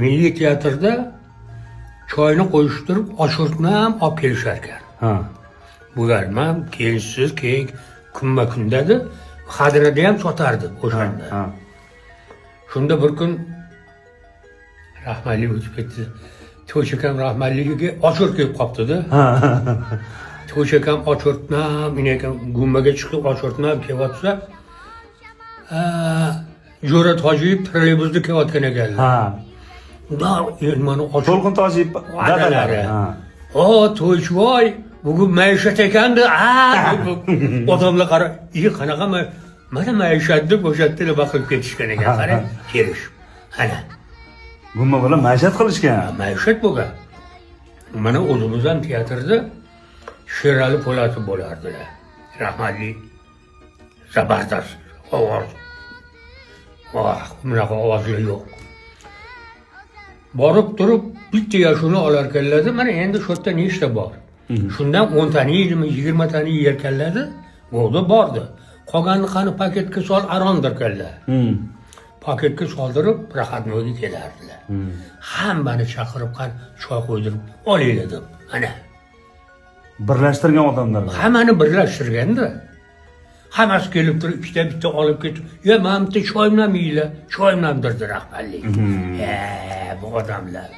Milliy teatrda choyni qo'yishtirib, oshurtni ham olib kelishar ekan. Ha. Bular ham keyinsiz, keyin kunma-kundadi, xadirada ham sotardi o'shanda. Ha. Shunda bir kun rahmatli o'tib ketdi. To'shakam rahmatligiga oshurt kelib qolibdi-da. To'shakam oshurtni ham, menakam gumbaga chiqib oshurtni ham kelyapsa, Jo'ra Tojiyev trolleybusda kelayotgan ekanlar. Ha. Ular mana oshurt To'lqin Tojiyev dadalari. Ha. O, To'ychiboy, bugun maishat ekandi. Odamlar qara, qanaqa mana maishat deb o'shatda nima qilib ketishgan ekan, qara, kelishib. Ana. Gumma bilan maishat qilishgan. Maishat bo'lgan. Mana o'zimiz ham teatrda Sherali Po'latov bo'lardilar. Rahmatli zabardast ovoz. Bunaqa ovozlar yo'q. Borib turib bitta yoshini olar ekanlar. Mana endi shu yerda nechta bor? Shundan 10 tani, 20 tani yerkanladi, bo'ldi, bordi. Qolganini qani paketga sol arondir ekanlar. Paketga soldirib, Proxodnoyga kelardilar. Hammani chaqirib, qani choy qo'ydirib olinglar deb. Ana. Birlashtirgan odamlar. Hammani birlashtirganda. Hammasi kelib turib, ikkita bitta olib ketib, "Ya, men bitta choy bilan yeylar, choy bilan dirdi rahmatli." Bu odamlar.